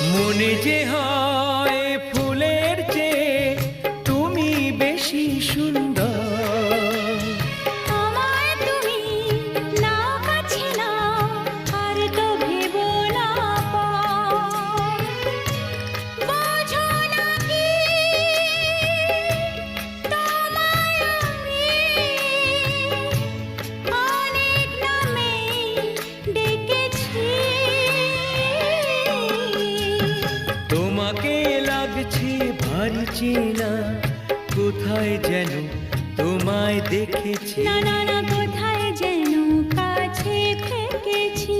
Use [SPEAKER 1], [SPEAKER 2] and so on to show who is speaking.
[SPEAKER 1] মনে যে হয় ফুলের চেয়ে তুমি বেশি সুন্দর।
[SPEAKER 2] আমায় তুমি নাও কাছে নাও, আর তো ভেবো না পর। বোঝো না কি তোমায় আমি অনেক নামে ডেকেছি।
[SPEAKER 1] তোমাকে লাগছে ভারী চেনা, কোথায় যেন তোমায় দেখেছি।
[SPEAKER 2] না না না, কোথায় যেন কাছে থেকেছি।